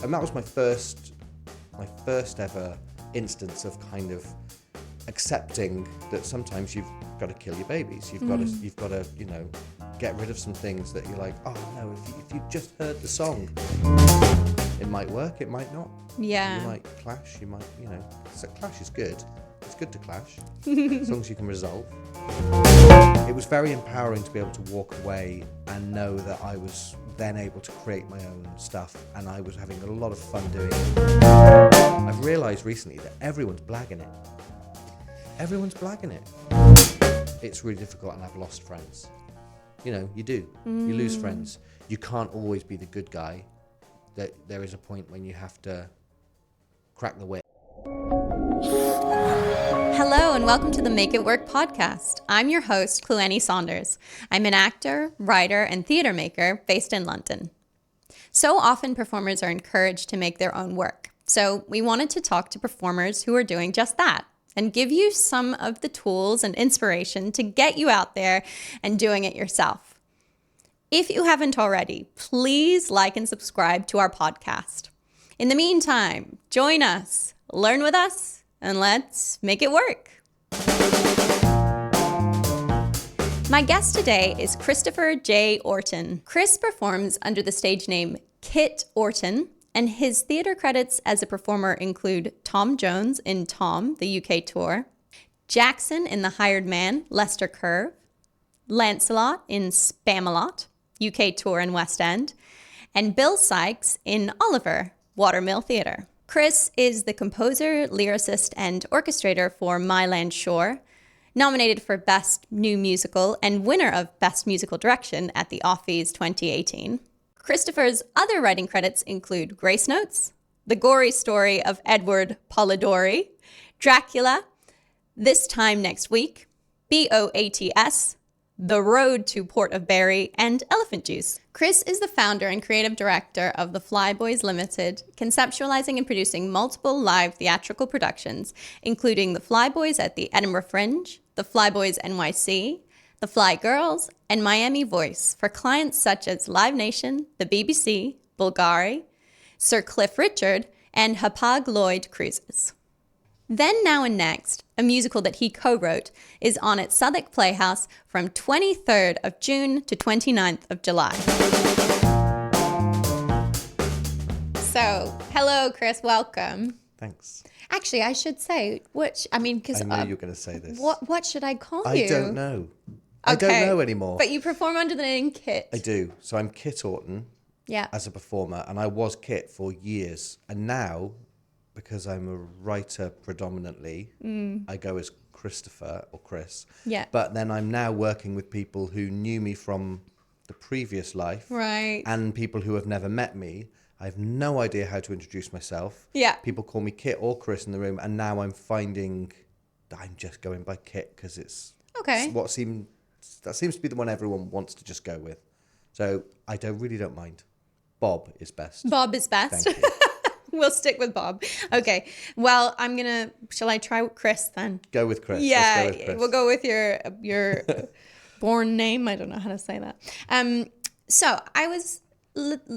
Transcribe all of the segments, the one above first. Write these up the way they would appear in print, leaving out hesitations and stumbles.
and that was my first ever instance of kind of accepting that sometimes you've got to kill your babies. You've got to, you know, get rid of some things that you're like, oh no, if you just heard the song, it might work, it might not. Yeah. You might clash, you might, you know, so clash is good. It's good to clash, as long as you can resolve. It was very empowering to be able to walk away and know that I was then able to create my own stuff, and I was having a lot of fun doing it. I've realised recently that everyone's blagging it. Everyone's blagging it. It's really difficult, and I've lost friends. You know, you do. You lose friends. You can't always be the good guy. There is a point when you have to crack the whip. Hello and welcome to the Make It Work podcast. I'm your host, Cluanny Saunders. I'm an actor, writer, and theatre maker based in London. So often performers are encouraged to make their own work. So we wanted to talk to performers who are doing just that and give you some of the tools and inspiration to get you out there and doing it yourself. If you haven't already, please like and subscribe to our podcast. In the meantime, join us, learn with us, and let's make it work. My guest today is Christopher J. Orton. Chris performs under the stage name Kit Orton, and his theatre credits as a performer include Tom Jones in Tom, the UK tour, Jackson in The Hired Man, Leicester Curve, Lancelot in Spamalot, UK tour and West End, and Bill Sikes in Oliver, Watermill Theatre. Chris is the composer, lyricist, and orchestrator for My Land Shore, nominated for Best New Musical and winner of Best Musical Direction at the Offies 2018. Christopher's other writing credits include Grace Notes, The Gory Story of Edward Polidori, Dracula, This Time Next Week, BOATS, The Road to Port of Barry, and Elephant Juice. Chris is the founder and creative director of the FlyBoys Limited, conceptualizing and producing multiple live theatrical productions, including the FlyBoys at the Edinburgh Fringe, the FlyBoys NYC, the Fly Girls, and Miami Voice for clients such as Live Nation, the BBC, Bulgari, Sir Cliff Richard, and Hapag Lloyd Cruises. Then, Now and Next, a musical that he co-wrote, is on at Southwark Playhouse from 23rd of June to 29th of July. So, hello, Chris, welcome. Thanks. Actually, I should say, because I knew you were going to say this. What should I call you? I don't know. I don't know anymore. But you perform under the name Kit. I do. So I'm Kit Orton as a performer, and I was Kit for years. And now, because I'm a writer predominantly, I go as Christopher or Chris. Yeah. But then I'm now working with people who knew me from the previous life. Right. And people who have never met me. I have no idea how to introduce myself. Yeah. People call me Kit or Chris in the room, and now I'm finding that I'm just going by Kit because it's that seems to be the one everyone wants to just go with. So I really don't mind. Bob is best. Bob is best. Thank you. We'll stick with Bob. Okay. Well, shall I try Chris then? Go with Chris. Yeah, Let's go with Chris. We'll go with your born name. I don't know how to say that. So I was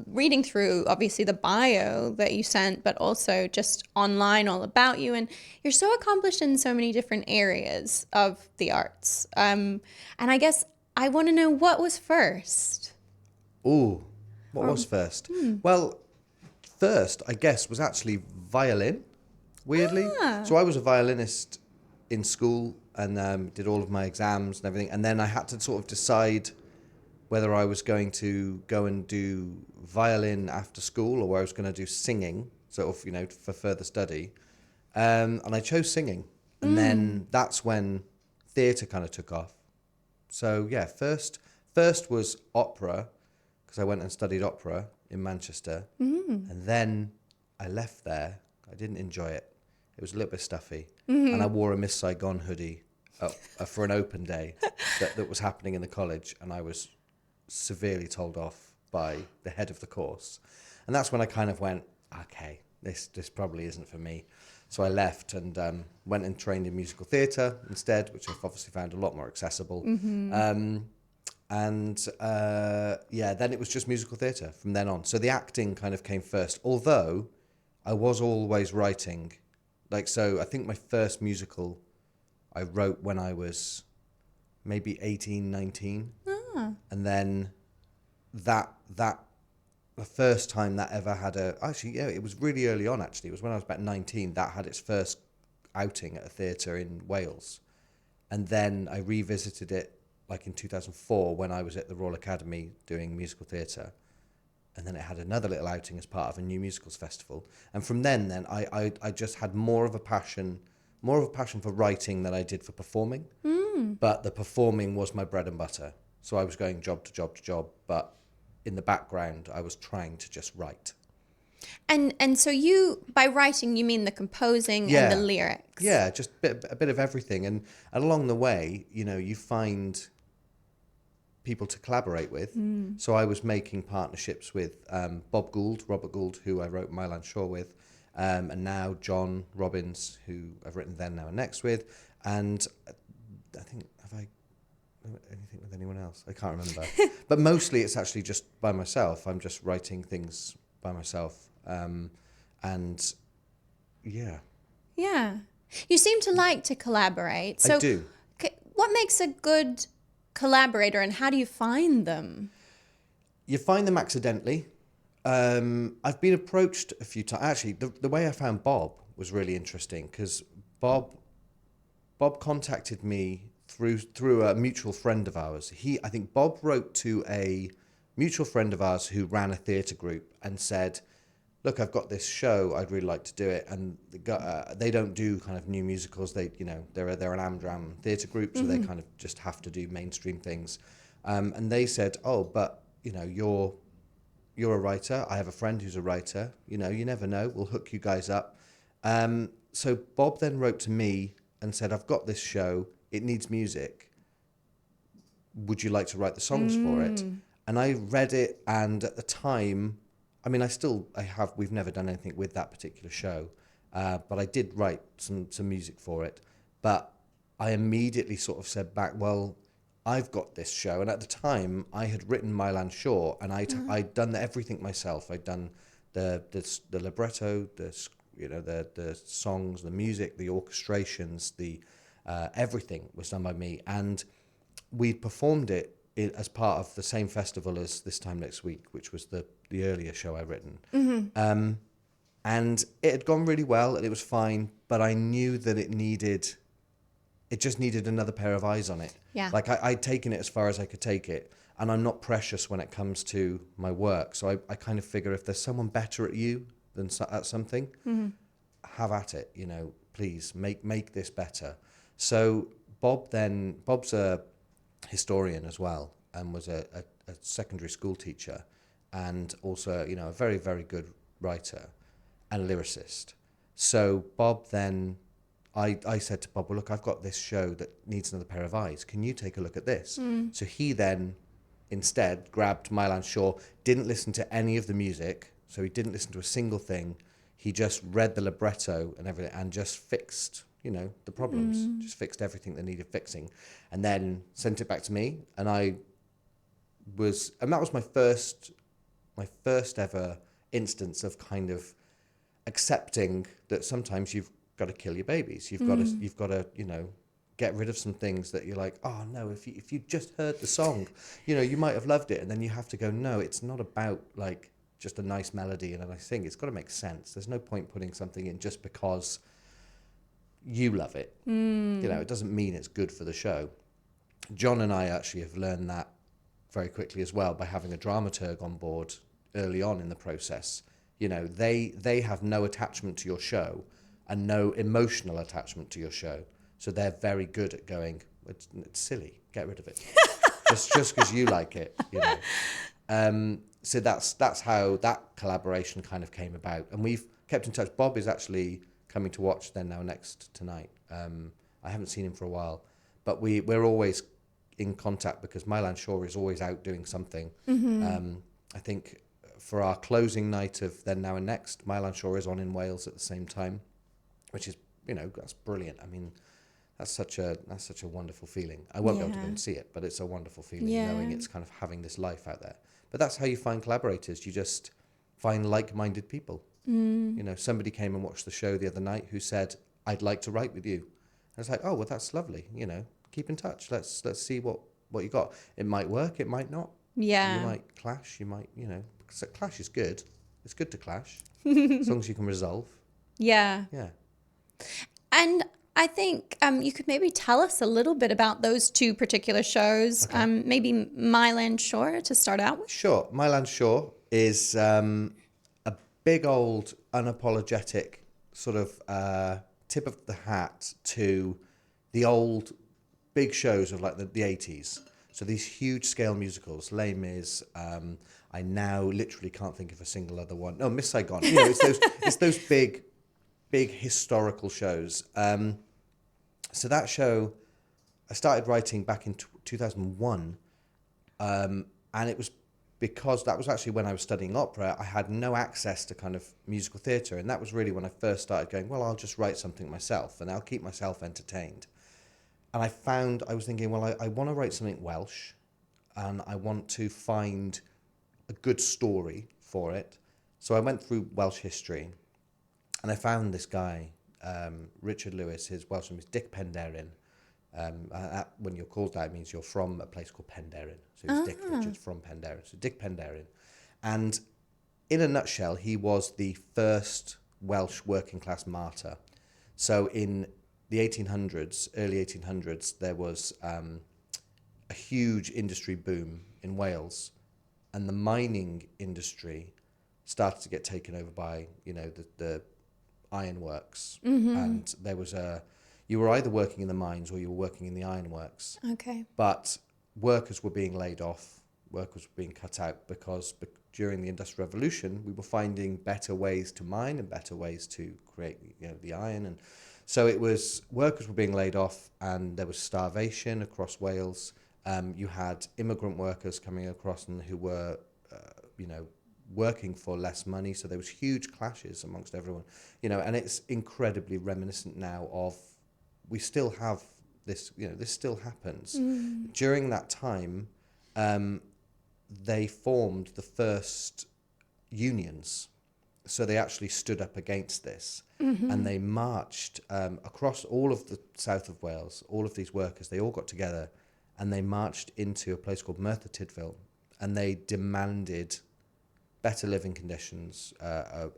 reading through, obviously, the bio that you sent, but also just online all about you. And you're so accomplished in so many different areas of the arts. And I guess I want to know what was first. Ooh, what was first? Well, first, I guess, was actually violin, weirdly. So I was a violinist in school and did all of my exams and everything. And then I had to sort of decide whether I was going to go and do violin after school or whether I was going to do singing, sort of, for further study. And I chose singing. And then that's when theatre kind of took off. So, yeah, first was opera, because I went and studied opera in Manchester. And then I left there. I didn't enjoy it. It was a little bit stuffy. And I wore a Miss Saigon hoodie for an open day that was happening in the college. And I was severely told off by the head of the course. And that's when I kind of went, okay, this probably isn't for me. So I left and went and trained in musical theatre instead, which I've obviously found a lot more accessible. And then it was just musical theatre from then on. So the acting kind of came first, although I was always writing. Like, so I think my first musical I wrote when I was maybe 18, 19. And then the first time that ever had it was really early on, actually. It was when I was about 19 that had its first outing at a theatre in Wales. And then I revisited it like in 2004 when I was at the Royal Academy doing musical theatre. And then it had another little outing as part of a new musicals festival. And from then I just had more of a passion for writing than I did for performing. But the performing was my bread and butter. So I was going job to job to job, but in the background I was trying to just write. And so you, by writing, you mean the composing and the lyrics? Yeah, just a bit of everything. And along the way, you find people to collaborate with. So I was making partnerships with Robert Gould, who I wrote Mylan Shaw with, and now John Robbins, who I've written Then, Now and Next with. And I think, have I anything with anyone else? I can't remember. But mostly it's actually just by myself. I'm just writing things by myself. And yeah. Yeah. You seem to like to collaborate. So I do. What makes a good collaborator and how do you find them? You find them accidentally. I've been approached a few times. Actually, the way I found Bob was really interesting because Bob contacted me through a mutual friend of ours. I think Bob wrote to a mutual friend of ours who ran a theatre group and said, look, I've got this show, I'd really like to do it. And they don't do kind of new musicals. They're an Amdram theatre group, so they kind of just have to do mainstream things. And they said, oh, but you're a writer. I have a friend who's a writer. You never know. We'll hook you guys up. So Bob then wrote to me and said, I've got this show. It needs music. Would you like to write the songs for it? And I read it, and at the time, I mean, we've never done anything with that particular show, but I did write some music for it. But I immediately sort of said back, well, I've got this show. And at the time, I had written Mylan Shaw, and I'd done everything myself. I'd done the libretto, the songs, the music, the orchestrations, everything was done by me. And we performed it as part of the same festival as This Time Next Week, which was the earlier show I'd written. And it had gone really well and it was fine, but I knew that it just needed another pair of eyes on it. Yeah. Like I'd taken it as far as I could take it, and I'm not precious when it comes to my work. So I kind of figure if there's someone better at you than at something, have at it, please make this better. So Bob's a historian as well, and was a secondary school teacher, and also a very, very good writer and lyricist. So Bob then, I said to Bob, well, look, I've got this show that needs another pair of eyes. Can you take a look at this? So he then instead grabbed Mylan Shaw, didn't listen to any of the music, so he didn't listen to a single thing. He just read the libretto and everything and just fixed the problems, just fixed everything that needed fixing, and then sent it back to me. And that was my first ever instance of kind of accepting that sometimes you've got to kill your babies. You've got to get rid of some things that you're like, oh no, if you just heard the song, you might have loved it, and then you have to go, no, it's not about like just a nice melody and a nice thing. It's got to make sense. There's no point putting something in just because you love it. It doesn't mean it's good for the show. John and I actually have learned that very quickly as well by having a dramaturg on board early on in the process. They have no attachment to your show and no emotional attachment to your show. So they're very good at going, it's silly, get rid of it. just because you like it, So that's how that collaboration kind of came about. And we've kept in touch. Bob is actually coming to watch Then, Now, Next tonight. I haven't seen him for a while, but we're always in contact because Mylan Shaw is always out doing something. I think for our closing night of Then, Now and Next, Mylan Shaw is on in Wales at the same time, which is, that's brilliant. I mean, That's such a wonderful feeling. I won't be able to go and see it, but it's a wonderful feeling knowing it's kind of having this life out there. But that's how you find collaborators. You just find like-minded people. You know, somebody came and watched the show the other night who said, "I'd like to write with you." And it's like, oh, well, that's lovely. You know, keep in touch. Let's see what you got. It might work. It might not. Yeah. You might clash. You might, you know, because clash is good. It's good to clash as long as you can resolve. Yeah. Yeah. And I think you could maybe tell us a little bit about those two particular shows. Okay. Maybe Myland Shore to start out with. Sure. Myland Shore is a big old unapologetic sort of tip of the hat to the old big shows of like the 80s. So these huge scale musicals, Les Mis, I now literally can't think of a single other one. No, Miss Saigon. You know, it's those big historical shows. So that show, I started writing back in 2001, and it was because that was actually when I was studying opera. I had no access to kind of musical theatre, and that was really when I first started going, well, I'll just write something myself, and I'll keep myself entertained. And I was thinking, well, I want to write something Welsh, and I want to find a good story for it. So I went through Welsh history, and I found this guy, Richard Lewis. His Welsh name is Dick Penderyn. When you're called that, it means you're from a place called Penderyn. So it's Dick Richard from Penderyn. So Dick Penderyn. And in a nutshell, he was the first Welsh working class martyr. So in the 1800s, early 1800s, there was a huge industry boom in Wales, and the mining industry started to get taken over by, you know, the ironworks. And there was you were either working in the mines or you were working in the ironworks. Okay. But workers were being laid off, workers were being cut out because during the Industrial Revolution, we were finding better ways to mine and better ways to create, you know, the iron. And so it was, workers were being laid off, and there was starvation across Wales. You had immigrant workers coming across and who were, you know, working for less money. So there was huge clashes amongst everyone, you know, and it's incredibly reminiscent now of, we still have this, you know, this still happens. During that time, they formed the first unions. So they actually stood up against this, and they marched across all of the south of Wales. All of these workers, they all got together and they marched into a place called Merthyr Tydfil, and they demanded better living conditions, a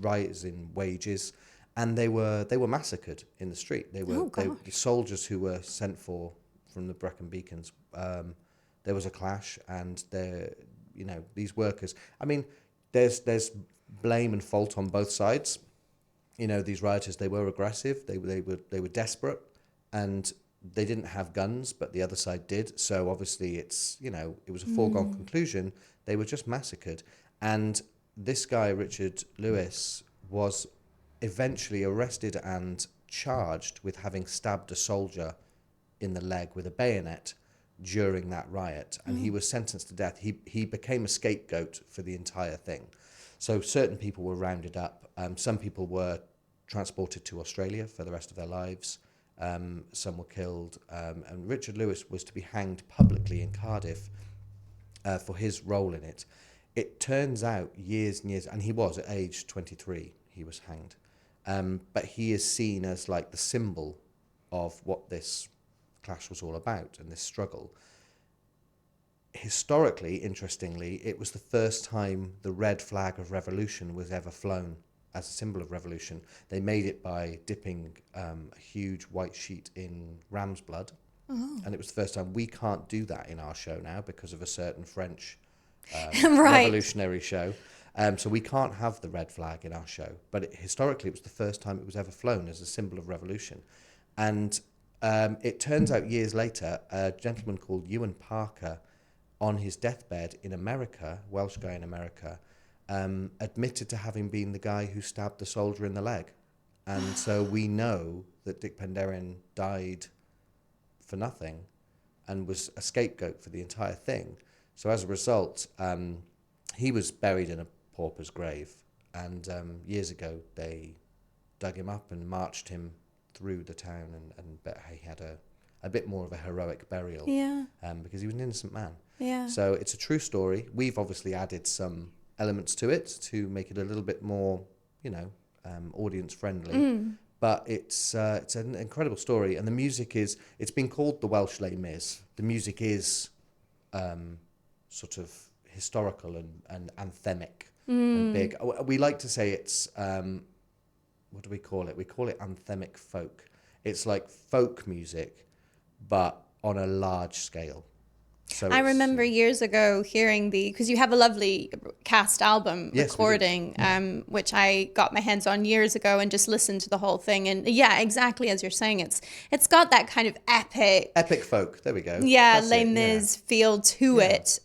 rise in wages, and they were massacred in the street. The soldiers who were sent from the Brecon Beacons. There was a clash, and you know, these workers. I mean, there's blame and fault on both sides. You know, these rioters, they were aggressive. They were desperate, and they didn't have guns, but the other side did. So obviously, it's, you know, it was a foregone conclusion. They were just massacred. And this guy, Richard Lewis, was eventually arrested and charged with having stabbed a soldier in the leg with a bayonet during that riot. And he was sentenced to death. He became a scapegoat for the entire thing. So certain people were rounded up. Some people were transported to Australia for the rest of their lives. Some were killed. And Richard Lewis was to be hanged publicly in Cardiff for his role in it. It turns out years and years, and he was at age 23, he was hanged. But he is seen as like the symbol of what this clash was all about and this struggle. Historically, interestingly, it was the first time the red flag of revolution was ever flown as a symbol of revolution. They made it by dipping a huge white sheet in ram's blood. And it was the first time. We can't do that in our show now because of a certain French revolutionary show. So we can't have the red flag in our show. But historically, it was the first time it was ever flown as a symbol of revolution. And it turns out years later, a gentleman called Ewan Parker, on his deathbed in America, Welsh guy in America, admitted to having been the guy who stabbed the soldier in the leg. And so we know that Dick Penderyn died for nothing and was a scapegoat for the entire thing. So as a result, he was buried in a pauper's grave. And years ago, they dug him up and marched him through the town, but he had a bit more of a heroic burial. Yeah. Because he was an innocent man. Yeah. So it's a true story. We've obviously added some elements to it to make it a little bit more, audience friendly. But it's an incredible story, and the music it's been called the Welsh Les Mis. The music is sort of historical and anthemic and big. We like to say it's, what do we call it? We call it anthemic folk. It's like folk music, but on a large scale. So I remember years ago hearing because you have a lovely cast album recording, which I got my hands on years ago and just listened to the whole thing. And yeah, exactly as you're saying, it's got that kind of epic folk. There we go. Yeah, Les Mis feel to it.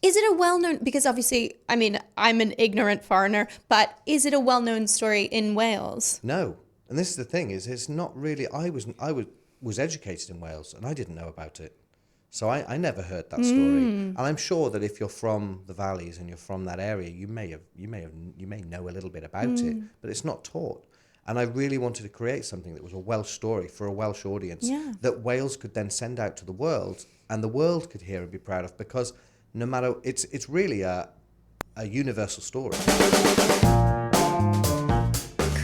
Is it a well-known, because obviously, I mean, I'm an ignorant foreigner, but is it a well-known story in Wales? No. And this is the thing, it's not really, I was educated in Wales and I didn't know about it. So I never heard that story. And I'm sure that if you're from the valleys and you're from that area, you may know a little bit about it, but it's not taught. And I really wanted to create something that was a Welsh story for a Welsh audience that Wales could then send out to the world, and the world could hear and be proud of, because no matter, it's really a universal story.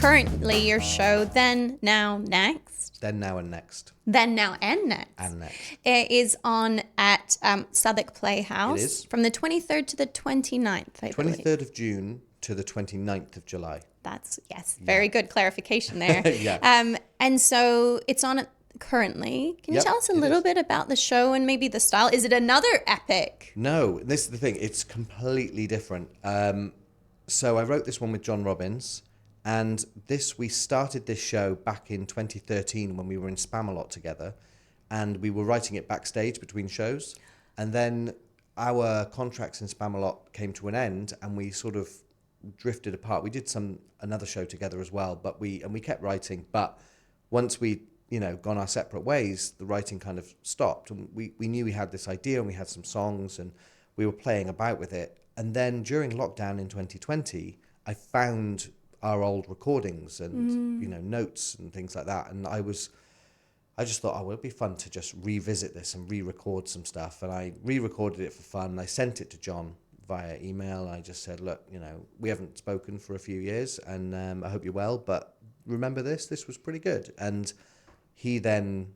Currently, your show, Then, Now, Next. Then, Now, and Next. Then, Now, and Next. And Next. It is on at Southwark Playhouse. It is. From the 23rd to the 29th, I believe. 23rd of June to the 29th of July. That's, very good clarification there. Yeah. And so it's on currently. Can you tell us a little bit about the show and maybe the style? Is it another epic? No, this is the thing. It's completely different. So I wrote this one with John Robbins. And we started this show back in 2013 when we were in Spamalot together, and we were writing it backstage between shows. And then our contracts in Spamalot came to an end, and we sort of drifted apart. We did another show together as well, but we kept writing. But once we gone our separate ways, the writing kind of stopped. And we knew we had this idea and we had some songs and we were playing about with it. And then during lockdown in 2020, I found our old recordings and notes and things like that, and I just thought, it'd be fun to just revisit this and re-record some stuff. And I re-recorded it for fun. I sent it to John via email. I just said, look, we haven't spoken for a few years, and I hope you're well, but remember this was pretty good. And he then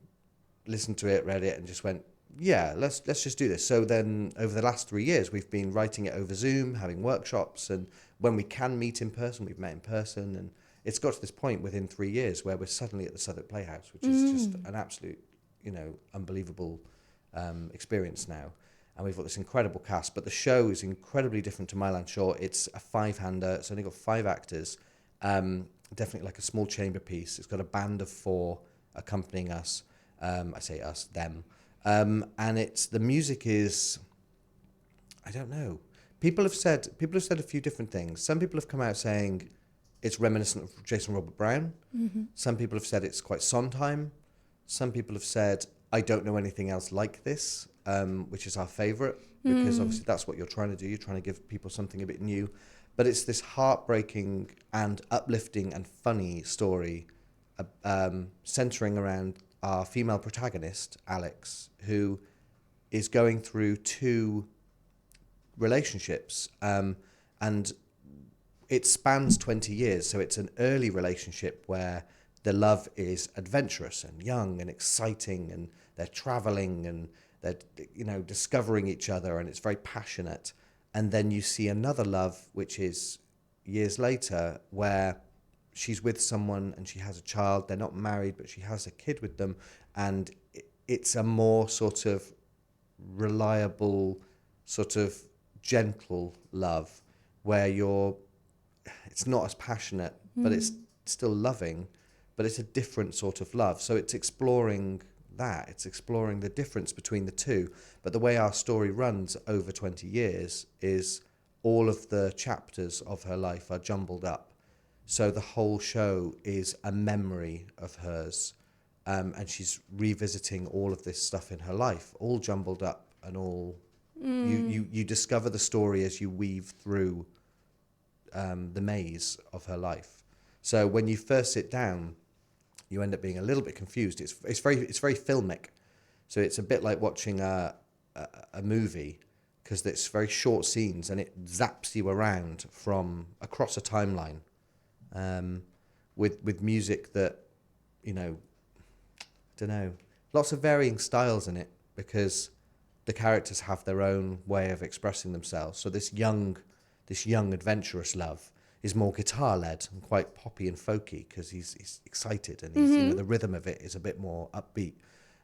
listened to it, read it, and just went, yeah, let's just do this. So then over the last 3 years, we've been writing it over Zoom, having workshops, and when we can meet in person, we've met in person. And it's got to this point within 3 years where we're suddenly at the Southwark Playhouse, which is just an absolute, unbelievable experience now. And we've got this incredible cast, but the show is incredibly different to My Land Short. It's a five-hander. It's only got 5 actors, definitely like a small chamber piece. It's got a band of 4 accompanying us. I say us, them. And the music is, I don't know. People have said a few different things. Some people have come out saying it's reminiscent of Jason Robert Brown. Mm-hmm. Some people have said it's quite Sondheim. Some people have said, I don't know anything else like this, which is our favourite, because obviously that's what you're trying to do. You're trying to give people something a bit new. But it's this heartbreaking and uplifting and funny story centering around our female protagonist, Alex, who is going through 2 relationships, and it spans 20 years. So it's an early relationship where the love is adventurous and young and exciting, and they're traveling and they're discovering each other, and it's very passionate. And then you see another love, which is years later, where she's with someone and she has a child. They're not married, but she has a kid with them, and it's a more sort of reliable, sort of gentle love, where it's not as passionate, but it's still loving, but it's a different sort of love. So it's exploring that. It's exploring the difference between the two. But the way our story runs over 20 years is all of the chapters of her life are jumbled up. So the whole show is a memory of hers, and she's revisiting all of this stuff in her life, all jumbled up and all... You discover the story as you weave through the maze of her life. So when you first sit down, you end up being a little bit confused. It's very filmic, so it's a bit like watching a movie, because it's very short scenes and it zaps you around from across a timeline, with music that, you know, I don't know, lots of varying styles in it, because the characters have their own way of expressing themselves. So this young adventurous love is more guitar led and quite poppy and folky, because he's excited, and he's, you know, the rhythm of it is a bit more upbeat.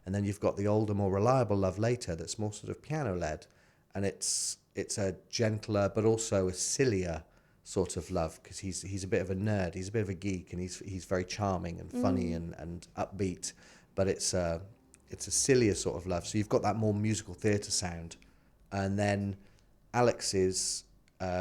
And then you've got the older, more reliable love later that's more sort of piano led, and it's a gentler but also a sillier sort of love, because he's a bit of a nerd, he's a bit of a geek, and he's very charming and funny and upbeat, but it's a sillier sort of love. So you've got that more musical theatre sound. And then Alex's,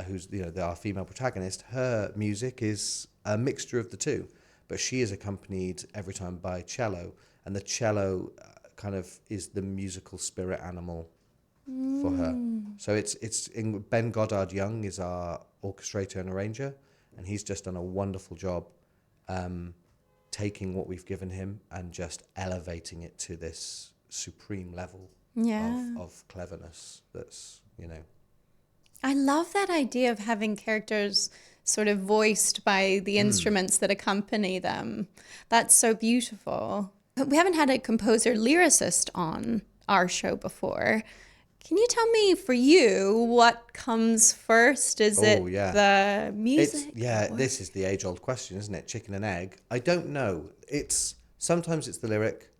who's, you know, our female protagonist, her music is a mixture of the two, but she is accompanied every time by cello, and the cello kind of is the musical spirit animal for her. So it's in Ben Goddard Young is our orchestrator and arranger, and he's just done a wonderful job taking what we've given him and just elevating it to this supreme level of cleverness that's, you know. I love that idea of having characters sort of voiced by the instruments that accompany them. That's so beautiful. We haven't had a composer lyricist on our show before. Can you tell me, for you, what comes first? Is it the music? This is the age-old question, isn't it? Chicken and egg. I don't know. Sometimes it's the lyric,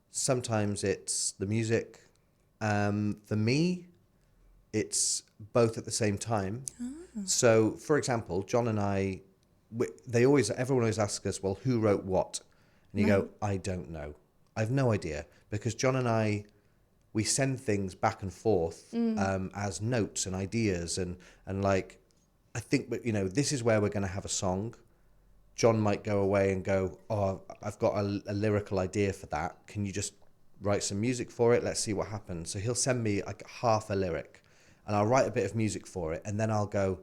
sometimes it's the music. For me, it's both at the same time. So, for example, John and I, everyone always asks us, well, who wrote what? And you go, I don't know. I have no idea, because John and I, we send things back and forth as notes and ideas, and like, I think, you know, this is where we're going to have a song. John might go away and go, oh, I've got a lyrical idea for that. Can you just write some music for it? Let's see what happens. So he'll send me like half a lyric, and I'll write a bit of music for it, and then I'll go,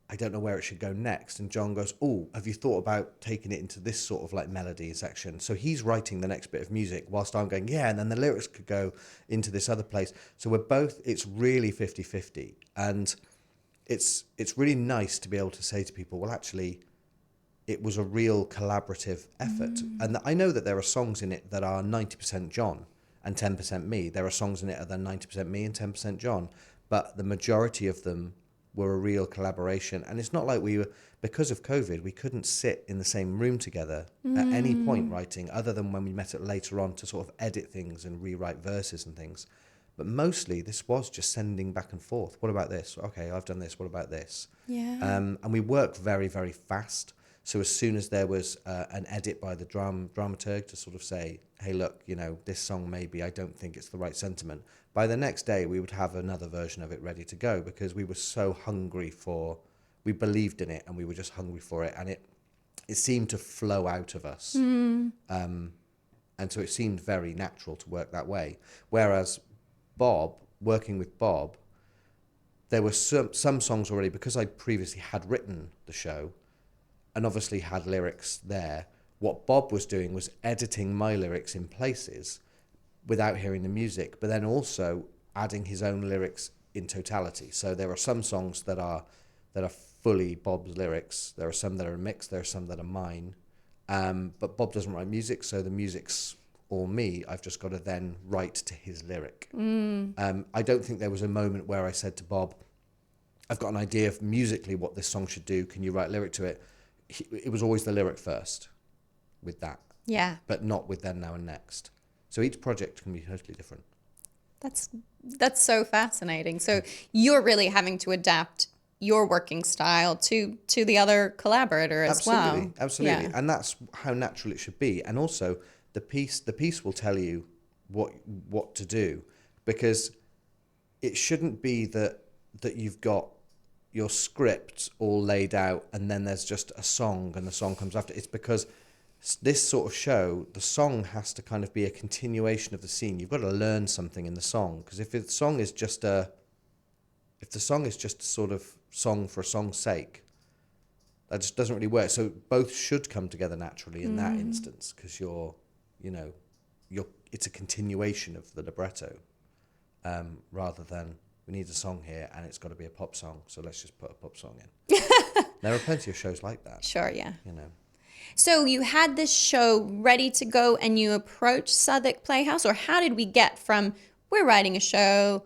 I don't know where it should go next. And John goes, oh, have you thought about taking it into this sort of like melody section? So he's writing the next bit of music whilst I'm going, yeah, and then the lyrics could go into this other place. So it's really 50-50. And it's really nice to be able to say to people, well, actually, it was a real collaborative effort. And I know that there are songs in it that are 90% John and 10% me. There are songs in it that are 90% me and 10% John. But the majority of them were a real collaboration. And it's not like because of COVID, we couldn't sit in the same room together at any point writing, other than when we met it later on to sort of edit things and rewrite verses and things. But mostly this was just sending back and forth. What about this? Okay, I've done this. What about this? Yeah. And we work very, very fast. So as soon as there was an edit by the dramaturg to sort of say, hey, look, you know, this song maybe I don't think it's the right sentiment, by the next day we would have another version of it ready to go, because we were so hungry we believed in it, and we were just hungry for it, and it seemed to flow out of us. And so it seemed very natural to work that way. Whereas working with Bob, there were some songs already, because I previously had written the show and obviously had lyrics there. What Bob was doing was editing my lyrics in places without hearing the music, but then also adding his own lyrics in totality. So there are some songs that are fully Bob's lyrics. There are some that are mixed. There are some that are mine. But Bob doesn't write music, so the music's all me. I've just got to then write to his lyric. I don't think there was a moment where I said to Bob, I've got an idea of musically what this song should do. Can you write lyric to it? It was always the lyric first with that. Yeah. But not with Then, Now and Next. So each project can be totally different. That's so fascinating. So you're really having to adapt your working style to the other collaborator as well. Absolutely. Yeah. And that's how natural it should be. And also the piece will tell you what to do, because it shouldn't be that you've got your script all laid out and then there's just a song and the song comes after. It's because this sort of show, the song has to kind of be a continuation of the scene. You've got to learn something in the song, because if the song is just a sort of song for a song's sake, That just doesn't really work. So both should come together naturally in that instance, because it's a continuation of the libretto, rather than we need a song here and it's got to be a pop song, so let's just put a pop song in. There are plenty of shows like that. Sure, yeah. So you had this show ready to go and you approached Southwark Playhouse, or how did we get from we're writing a show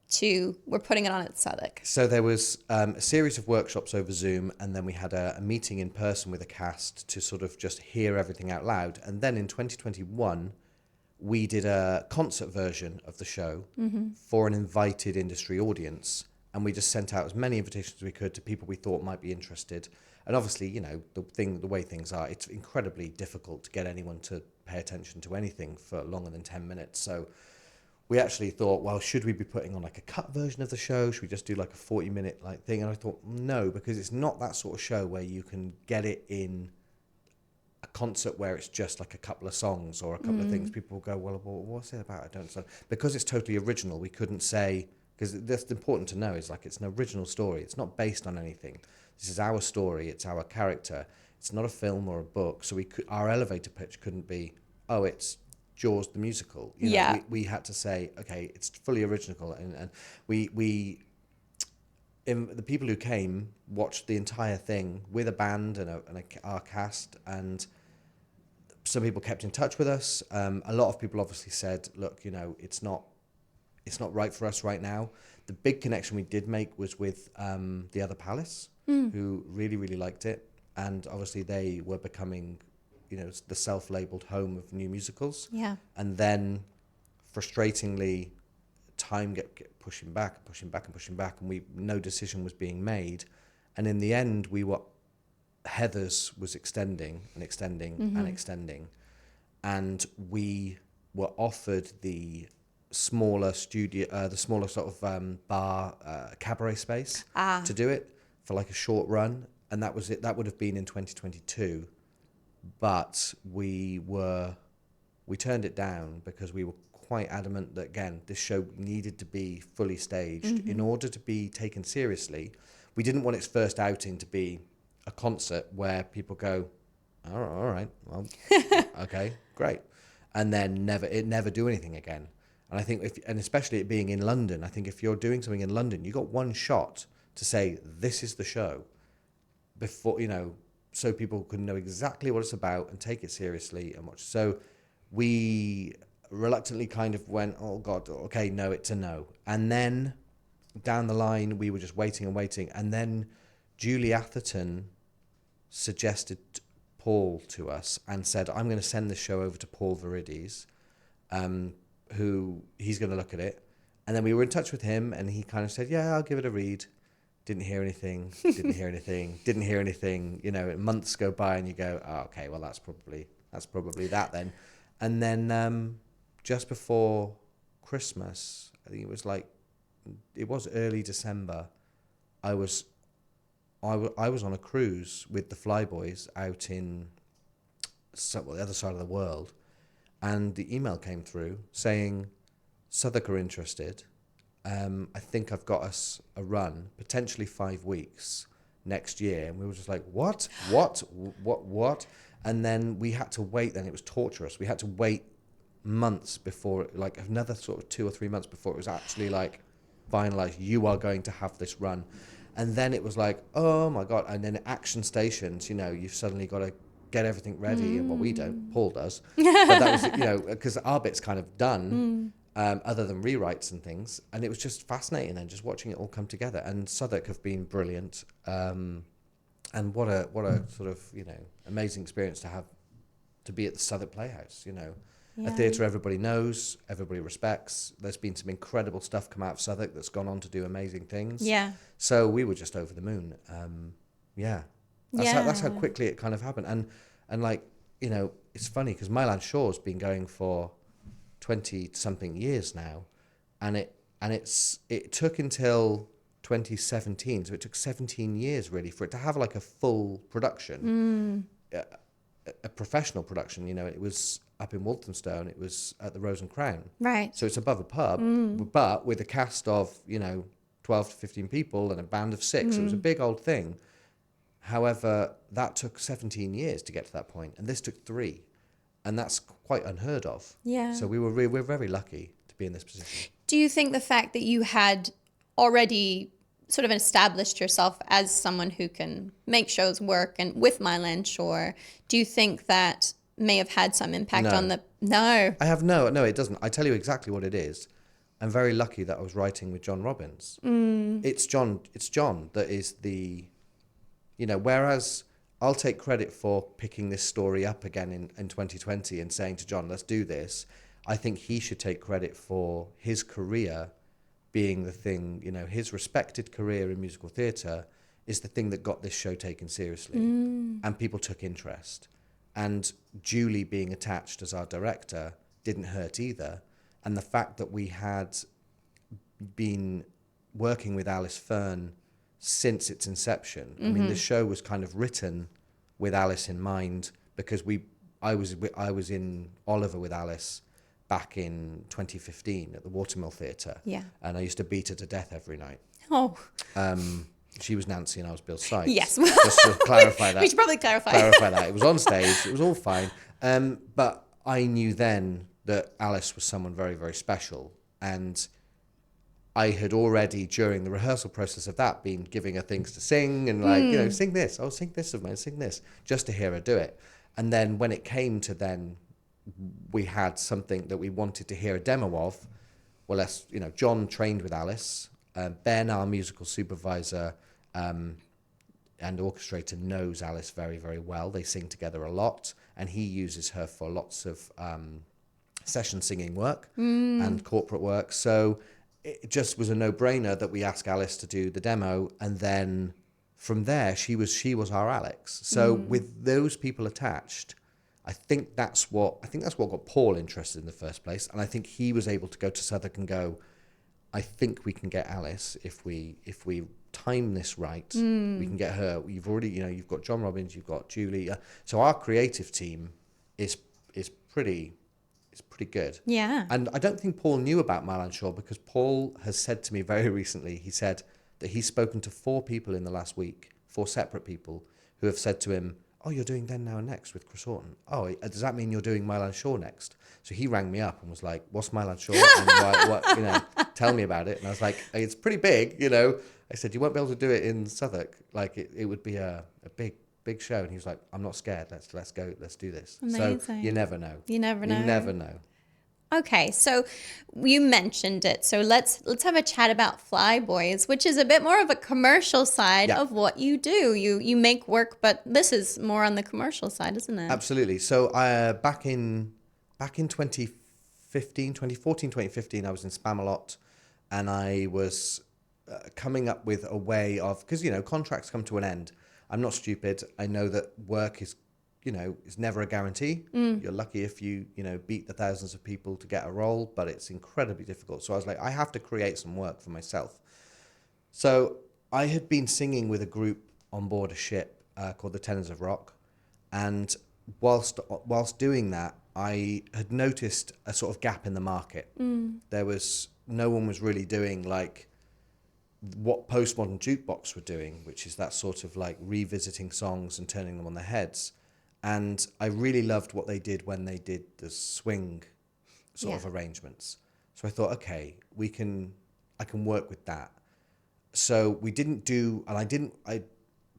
to we're putting it on at Southwark? So there was a series of workshops over Zoom, and then we had a meeting in person with a cast to sort of just hear everything out loud. And then in 2021, we did a concert version of the show for an invited industry audience. And we just sent out as many invitations as we could to people we thought might be interested. And obviously, the way things are, it's incredibly difficult to get anyone to pay attention to anything for longer than 10 minutes. So we actually thought, well, should we be putting on like a cut version of the show? Should we just do like a 40-minute like thing? And I thought, no, because it's not that sort of show where you can get it in a concert where it's just like a couple of songs or a couple of things. People will go, well, what's it about? I don't understand. Because it's totally original, we couldn't say, because that's important to know, is like it's an original story. It's not based on anything. This is our story. It's our character. It's not a film or a book. So our elevator pitch couldn't be, oh, it's Jaws the musical. We had to say, okay, it's fully original, and the people who came watched the entire thing with a band and our cast, and some people kept in touch with us. A lot of people obviously said, look, it's not right for us right now. The big connection we did make was with the Other Palace, who really, really liked it, and obviously they were becoming the self-labeled home of new musicals. Yeah. And then, frustratingly, time kept pushing back, and no decision was being made. And in the end, Heather's was extending and extending. And we were offered the smaller studio, the smaller sort of bar, cabaret space to do it for like a short run. And that was it. That would have been in 2022. But we turned it down because we were quite adamant that, again, this show needed to be fully staged in order to be taken seriously. We didn't want its first outing to be a concert where people go, all right, well, okay, great, and then never do anything again. And I think, and especially it being in London, I think if you're doing something in London, you got one shot to say this is the show before so people can know exactly what it's about and take it seriously and watch. So we reluctantly kind of went, oh God, okay, no, it's a no. And then down the line, we were just waiting. And then Julie Atherton suggested Paul to us and said, I'm going to send this show over to Paul Verides, who he's going to look at it. And then we were in touch with him and he kind of said, yeah, I'll give it a read. Didn't hear anything. Months go by and you go, oh, okay, well, that's probably that then. And then just before Christmas, I think it was early December, I was on a cruise with the FlyBoys out in the other side of the world, and the email came through saying, Southwark are interested. I think I've got us a run, potentially 5 weeks next year. And we were just like, what? And then we had to wait. Then it was torturous. We had to wait months before, like another sort of 2 or 3 months before it was actually like finalized. You are going to have this run. And then it was like, oh my God. And then action stations, you've suddenly got to get everything ready. And we don't, Paul does. But that was, because our bit's kind of done. Other than rewrites and things, and it was just fascinating and just watching it all come together. And Southwark have been brilliant, and what a sort of amazing experience to be at the Southwark Playhouse. A theatre everybody knows, everybody respects. There's been some incredible stuff come out of Southwark that's gone on to do amazing things. Yeah. So we were just over the moon. That's how quickly it kind of happened. And like it's funny because Mylan Shaw's been going for 20-something years now, and it took until 2017, so it took 17 years really for it to have like a full production, a professional production. It was up in Walthamstow, it was at the Rose and Crown, right? So it's above a pub, but with a cast of 12 to 15 people and a band of 6. It was a big old thing. However, that took 17 years to get to that point, and this took 3. And that's quite unheard of. Yeah. So we're very lucky to be in this position. Do you think the fact that you had already sort of established yourself as someone who can make shows work and with My Land Shore, do you think that may have had some impact on the... No. I have no, it doesn't. I tell you exactly what it is. I'm very lucky that I was writing with John Robbins. It's John that is the, whereas I'll take credit for picking this story up again in 2020 and saying to John, let's do this. I think he should take credit for his career being the thing, his respected career in musical theatre is the thing that got this show taken seriously. And people took interest. And Julie being attached as our director didn't hurt either. And the fact that we had been working with Alice Fern since its inception. I mean, the show was kind of written with Alice in mind because I was in Oliver with Alice back in 2015 at the Watermill Theatre. Yeah. And I used to beat her to death every night. Oh. She was Nancy and I was Bill Sikes. Yes. Just to clarify that. We should probably clarify. Clarify that. It was on stage. It was all fine. But I knew then that Alice was someone very, very special. And I had already, during the rehearsal process of that, been giving her things to sing and sing this. Oh, sing this of mine, sing this, just to hear her do it. And then when it came to then we had something that we wanted to hear a demo of, well, John trained with Alice. Ben, our musical supervisor and orchestrator, knows Alice very, very well. They sing together a lot, and he uses her for lots of session singing work and corporate work. So it just was a no-brainer that we asked Alice to do the demo, and then from there she was our Alex. So with those people attached, I think that's what got Paul interested in the first place, and I think he was able to go to Southwark and go, I think we can get Alice if we time this right. We can get her. You've already, you've got John Robbins, you've got Julie. So our creative team is pretty good. Yeah. And I don't think Paul knew about My Land Shore because Paul has said to me very recently, he said that he's spoken to 4 people in the last week, 4 separate people who have said to him, oh, you're doing Then, Now and Next with Kit Orton. Oh, does that mean you're doing My Land Shore next? So he rang me up and was like, what's My Land Shore? And what, tell me about it. And I was like, it's pretty big, I said, you won't be able to do it in Southwark. Like it would be a big show. And he was like, I'm not scared. Let's go. Let's do this. Amazing. So you never know. You never know. You never know. Okay, so you mentioned it. So let's have a chat about FlyBoys, which is a bit more of a commercial side of what you do. You make work, but this is more on the commercial side, isn't it? Absolutely. So back in 2014, 2015, I was in Spamalot, and I was coming up with a way of, because contracts come to an end. I'm not stupid. I know that work is never a guarantee. You're lucky if you beat the thousands of people to get a role, but it's incredibly difficult. So I was like, I have to create some work for myself. So I had been singing with a group on board a ship called the Tenors of Rock, and whilst doing that, I had noticed a sort of gap in the market. No one was really doing like what postmodern jukebox were doing, which is that sort of like revisiting songs and turning them on their heads. And I really loved what they did when they did the swing sort of arrangements. So I thought, okay, I can work with that. So we didn't do, and I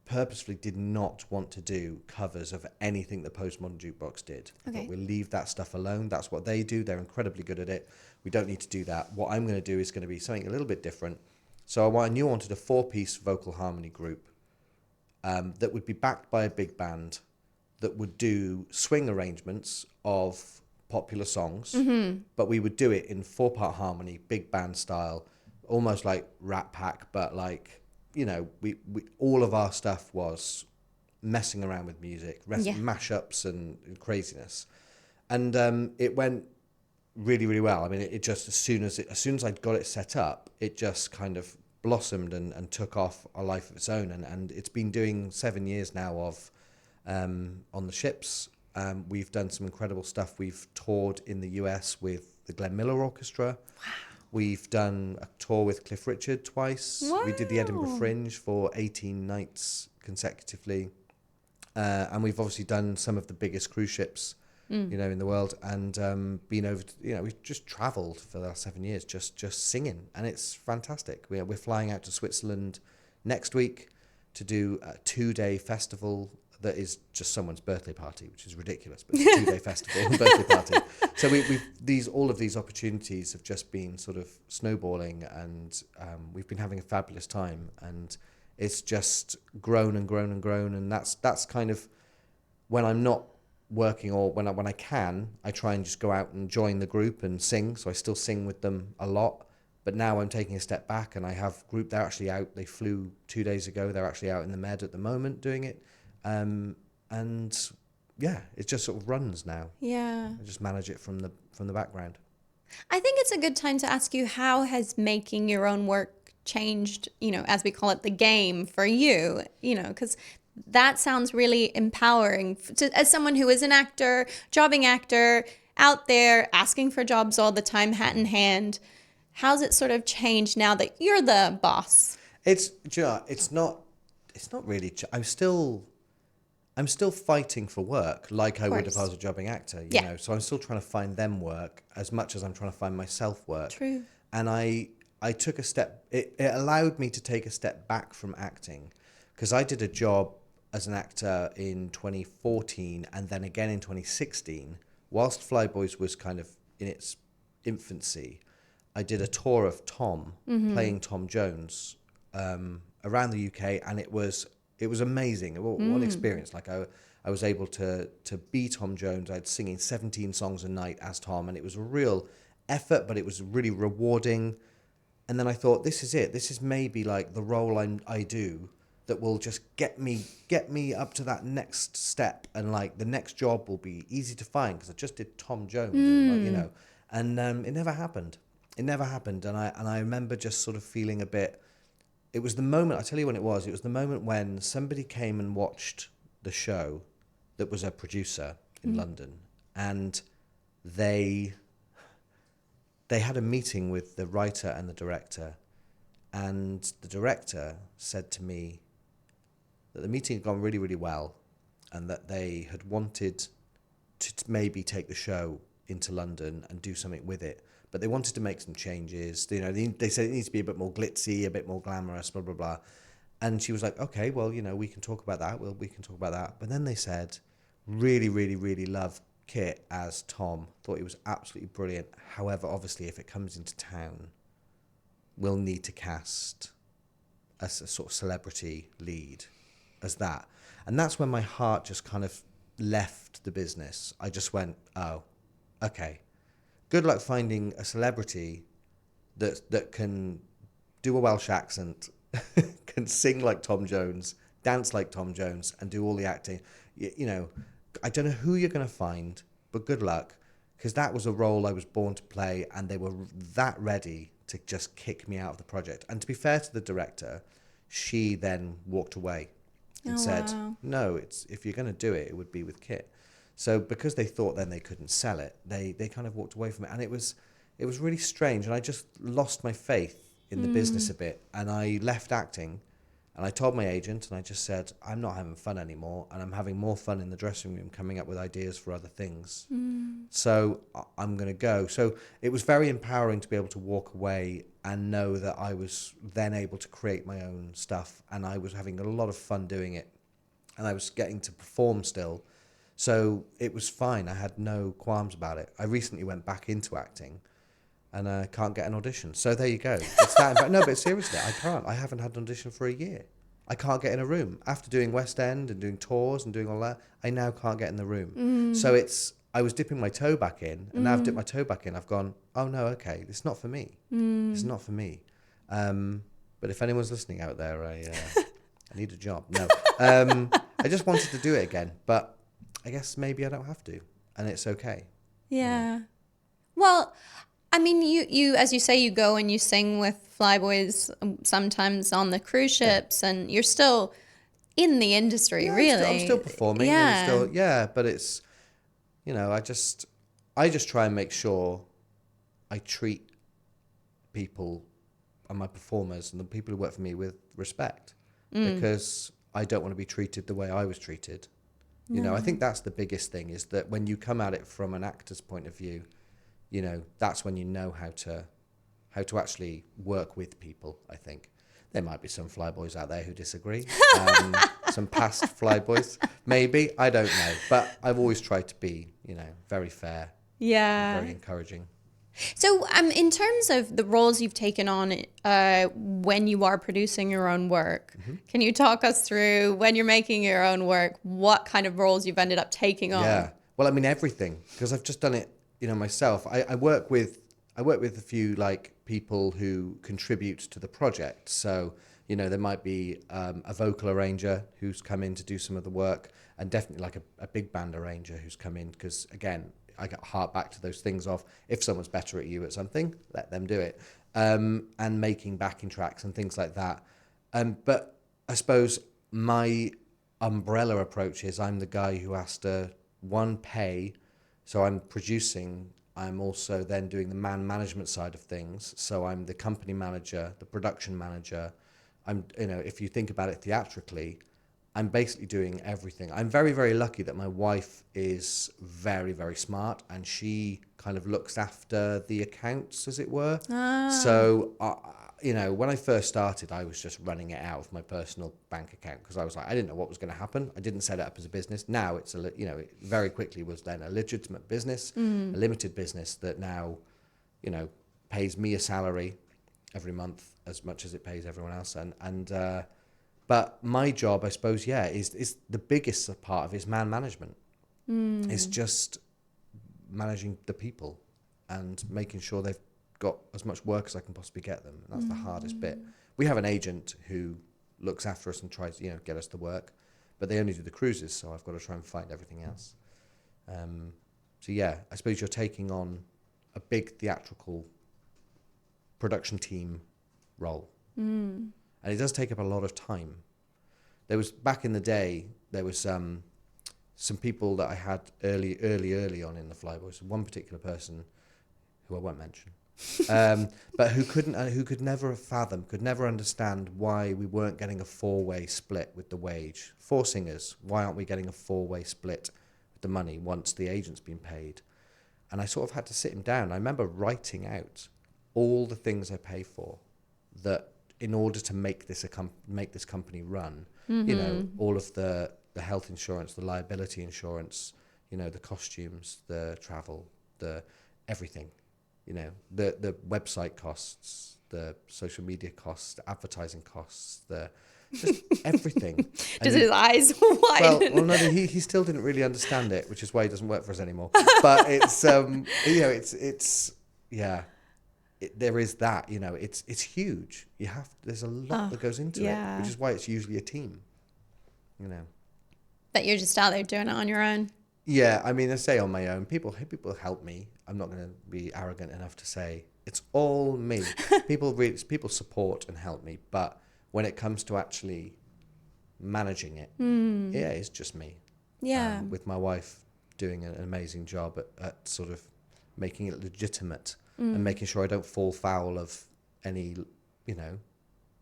purposefully did not want to do covers of anything that Postmodern Jukebox did. Okay. But we'll leave that stuff alone. That's what they do. They're incredibly good at it. We don't need to do that. What I'm going to do is going to be something a little bit different. So I knew I wanted a 4-piece vocal harmony group that would be backed by a big band that would do swing arrangements of popular songs, but we would do it in 4-part harmony, big band style, almost like Rat Pack, but like, we all of our stuff was messing around with music, mashups and craziness. And it went really, really well. I mean, it just, as soon as I got it set up, it just kind of blossomed and took off a life of its own. And it's been doing 7 years now of on the ships. We've done some incredible stuff. We've toured in the US with the Glenn Miller Orchestra. Wow. We've done a tour with Cliff Richard twice. Wow. We did the Edinburgh Fringe for 18 nights consecutively. And we've obviously done some of the biggest cruise ships, in the world, and been over. We've just travelled for the last 7 years, just singing, and it's fantastic. We're flying out to Switzerland next week to do a 2-day festival that is just someone's birthday party, which is ridiculous, but it's a 2-day festival and birthday party. So all of these opportunities have just been sort of snowballing, and we've been having a fabulous time, and it's just grown and grown and grown, and that's kind of when I'm not working, or when I can, I try and just go out and join the group and sing. So I still sing with them a lot, but now I'm taking a step back, and I have a group. They're actually out. They flew 2 days ago. They're actually out in the Med at the moment doing it, and yeah, it just sort of runs now. Yeah, I just manage it from the background. I think it's a good time to ask you, how has making your own work changed, as we call it, the game for you, because that sounds really empowering as someone who is an actor, jobbing actor, out there asking for jobs all the time, hat in hand. How's it sort of changed now that you're the boss? It's not really. I'm still fighting for work like I would if I was a jobbing actor, you know. So I'm still trying to find them work as much as I'm trying to find myself work. True. And I took a step. It allowed me to take a step back from acting, because I did a job as an actor in 2014 and then again in 2016, whilst FlyBoys was kind of in its infancy. I did a tour of Tom, playing Tom Jones, around the UK, and it was amazing. What an experience! Like I was able to be Tom Jones. I'd singing 17 songs a night as Tom, and it was a real effort, but it was really rewarding. And then I thought, this is it. This is maybe like the role I do that will just get me up to that next step, and like the next job will be easy to find because I just did Tom Jones, and it never happened. It never happened, and I remember just sort of feeling a bit. It was the moment. I tell you when it was. It was the moment when somebody came and watched the show, that was a producer in London, and they had a meeting with the writer and the director, and the director said to me that the meeting had gone really, really well, and that they had wanted to maybe take the show into London and do something with it, but they wanted to make some changes. They said it needs to be a bit more glitzy, a bit more glamorous, blah, blah, blah. And she was like, okay, well, we can talk about that. We can talk about that. But then they said, really, really, really love Kit as Tom. Thought he was absolutely brilliant. However, obviously, if it comes into town, we'll need to cast a sort of celebrity lead as that. And that's when my heart just kind of left the business. I just went, oh, okay. Good luck finding a celebrity that can do a Welsh accent, can sing like Tom Jones, dance like Tom Jones, and do all the acting. I don't know who you're going to find, but good luck, because that was a role I was born to play, and they were that ready to just kick me out of the project. And to be fair to the director, she then walked away and said, no, if you're going to do it, it would be with Kit. So because they thought then they couldn't sell it, they kind of walked away from it. And it was really strange. And I just lost my faith in the business a bit. And I left acting, and I told my agent, and I just said, I'm not having fun anymore, and I'm having more fun in the dressing room coming up with ideas for other things. So I'm going to go. So it was very empowering to be able to walk away and know that I was then able to create my own stuff, and I was having a lot of fun doing it, and I was getting to perform still. So it was fine. I had no qualms about it. I recently went back into acting, and I can't get an audition. So there you go. It's that. No, but seriously, I can't. I haven't had an audition for a year. I can't get in a room. After doing West End and doing tours and doing all that, I now can't get in the room. So I was dipping my toe back in, and now I've dipped my toe back in. I've gone, oh no, okay, it's not for me. It's not for me. But if anyone's listening out there, I need a job. No. I just wanted to do it again, but I guess maybe I don't have to, and it's okay. Yeah. Well, I mean, you as you say, you go and you sing with FlyBoys sometimes on the cruise ships, and you're still in the industry, really. I'm still performing. Yeah. But it's, I just try and make sure I treat people and my performers and the people who work for me with respect, because I don't want to be treated the way I was treated. You know, I think that's the biggest thing, is that when you come at it from an actor's point of view, you know, that's when you know how to actually work with people, I think. There might be some flyboys out there who disagree. Some past flyboys, maybe. I don't know. But I've always tried to be, you know, very fair. Yeah. Very encouraging. So in terms of the roles you've taken on when you are producing your own work, can you talk us through, when you're making your own work, what kind of roles you've ended up taking on? Yeah. Well, I mean, everything, because I've just done it, you know, myself. I work with a few like people who contribute to the project. So, you know, there might be a vocal arranger who's come in to do some of the work, and definitely like a big band arranger who's come in, because again, I get hark back to those things of, if someone's better at you at something, let them do it. And making backing tracks and things like that. But I suppose my umbrella approach is, I'm the guy who has to, pay. So I'm producing. I'm also then doing the management side of things. So I'm the company manager, the production manager. You know, if you think about it theatrically, I'm basically doing everything. I'm very, very lucky that my wife is very, very smart, and she kind of looks after the accounts, as it were. So, you know, when I first started, I was just running it out of my personal bank account, because I was like, I didn't know what was going to happen. I didn't set it up as a business. Now it's it very quickly was then a legitimate business, a limited business that now, you know, pays me a salary every month as much as it pays everyone else. But my job, I suppose, is the biggest part of it is man management. It's just managing the people and making sure they've got as much work as I can possibly get them. And that's the hardest bit. We have an agent who looks after us and tries, you know, get us the work, but they only do the cruises, so I've got to try and find everything else. So yeah, I suppose you're taking on a big theatrical production team role. And it does take up a lot of time. There was, back in the day, there was some people that I had early on in the Flyboys. One particular person, who I won't mention, but who could never fathom, could never understand why we weren't getting a 4-way split with the wage. 4 singers, why aren't we getting a 4-way split with the money once the agent's been paid? And I sort of had to sit him down. I remember writing out all the things I pay for, that in order to make this company run, you know, all of the health insurance, the liability insurance, you know, the costumes, the travel, the everything, you know, the website costs, the social media costs, the advertising costs, just everything. Does his eyes widen? Well, no, he still didn't really understand it, which is why he doesn't work for us anymore. But it's you know, it's yeah. There is that, you know, it's huge. There's a lot that goes into it, which is why it's usually a team, you know. That you're just out there doing it on your own. Yeah, I mean, I say on my own. People help me. I'm not going to be arrogant enough to say it's all me. People support and help me, but when it comes to actually managing it, yeah, it's just me. Yeah. With my wife doing an amazing job at sort of making it legitimate. And making sure I don't fall foul of any, you know,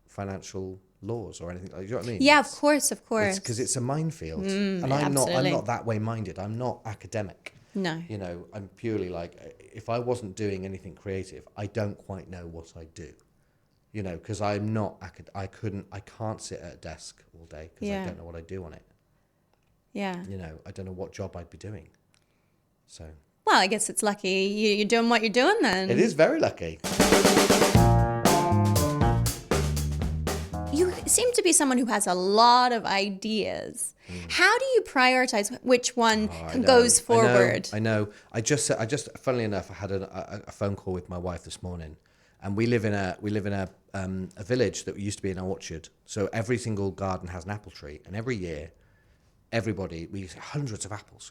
financial laws or anything. You know what I mean? Yeah, of course. Because it's a minefield, and I'm not that way minded. I'm not academic. No. You know, I'm purely like, if I wasn't doing anything creative, I don't quite know what I do. You know, because I'm not I can't sit at a desk all day because I don't know what I do on it. Yeah. You know, I don't know what job I'd be doing. So. Well, I guess it's lucky you're doing what you're doing then. It is very lucky. You seem to be someone who has a lot of ideas. How do you prioritize which one goes forward? I know. I just, funnily enough, I had a phone call with my wife this morning, and we live in a village that used to be an orchard. So every single garden has an apple tree, and every year, we hundreds of apples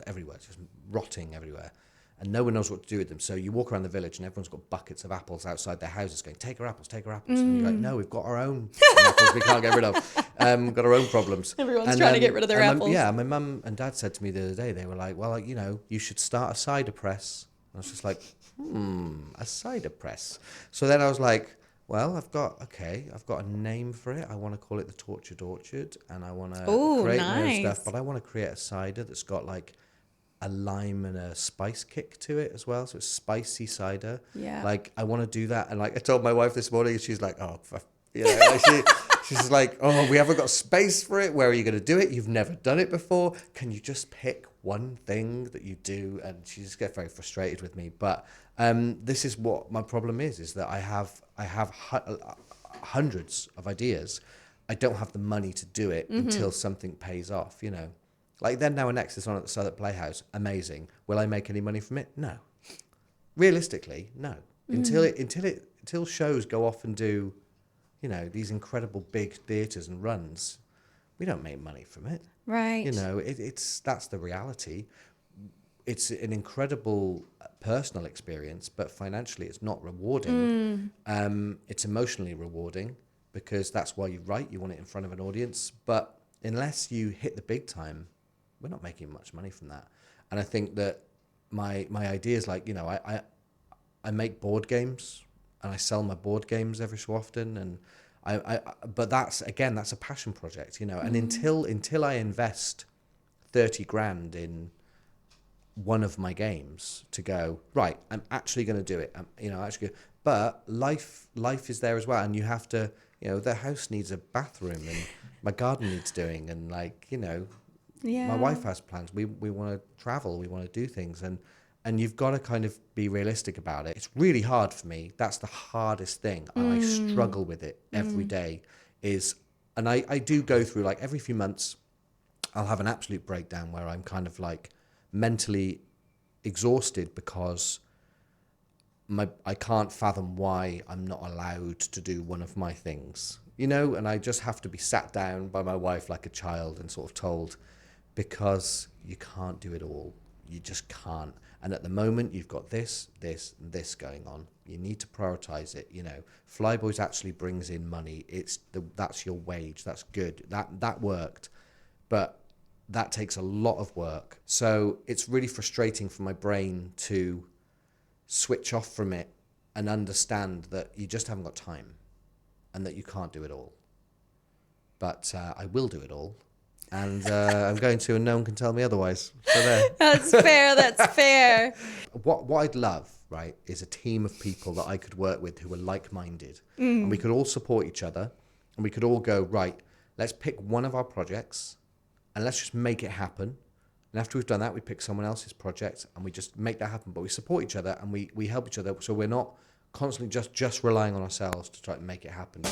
everywhere, just rotting everywhere, and no one knows what to do with them. So you walk around the village and everyone's got buckets of apples outside their houses going, take our apples. And you're like, no, we've got our own apples we can't get rid of. We've got our own problems. Everyone's trying to get rid of their apples. My mum and dad said to me the other day, they were like, well, you know, you should start a cider press. And I was just like, a cider press. So then I was like, well, I've got a name for it. I want to call it the Tortured Orchard, and I want to create my own stuff, but I want to create a cider that's got like a lime and a spice kick to it as well. So it's spicy cider. Yeah. Like I want to do that. And like I told my wife this morning, and she's like, oh, like she's like, oh, we haven't got space for it. Where are you going to do it? You've never done it before. Can you just pick one thing that you do? And she just gets very frustrated with me. But this is what my problem is that I have hundreds of ideas. I don't have the money to do it until something pays off, you know. Like Then, Now and Next is on at the Southwark Playhouse. Amazing. Will I make any money from it? No. Realistically, no. Until shows go off and do, you know, these incredible big theatres and runs, we don't make money from it. Right. You know, that's the reality. It's an incredible personal experience, but financially it's not rewarding. It's emotionally rewarding because that's why you write. You want it in front of an audience. But unless you hit the big time, we're not making much money from that. And I think that my idea is like, you know, I make board games and I sell my board games every so often. And but that's a passion project, you know, and until I invest 30 grand in one of my games to go, right, I'm actually going to do it. But life is there as well. And you have to, you know, the house needs a bathroom and my garden needs doing. And like, you know, my wife has plans. We want to travel. We want to do things. And you've got to kind of be realistic about it. It's really hard for me. That's the hardest thing. I struggle with it every day and I do go through, like every few months, I'll have an absolute breakdown where I'm kind of like mentally exhausted because I can't fathom why I'm not allowed to do one of my things, you know, and I just have to be sat down by my wife like a child and sort of told, because you can't do it all. You just can't. And at the moment, you've got this, and this going on. You need to prioritize it. You know, FlyBoys actually brings in money. That's your wage. That's good. That worked, but that takes a lot of work. So it's really frustrating for my brain to switch off from it and understand that you just haven't got time, and that you can't do it all. But I will do it all. And I'm going to, and no one can tell me otherwise. So there. That's fair. What I'd love, right, is a team of people that I could work with who are like-minded. And we could all support each other. And we could all go, right, let's pick one of our projects and let's just make it happen. And after we've done that, we pick someone else's project and we just make that happen. But we support each other and we help each other. So we're not constantly just relying on ourselves to try to make it happen.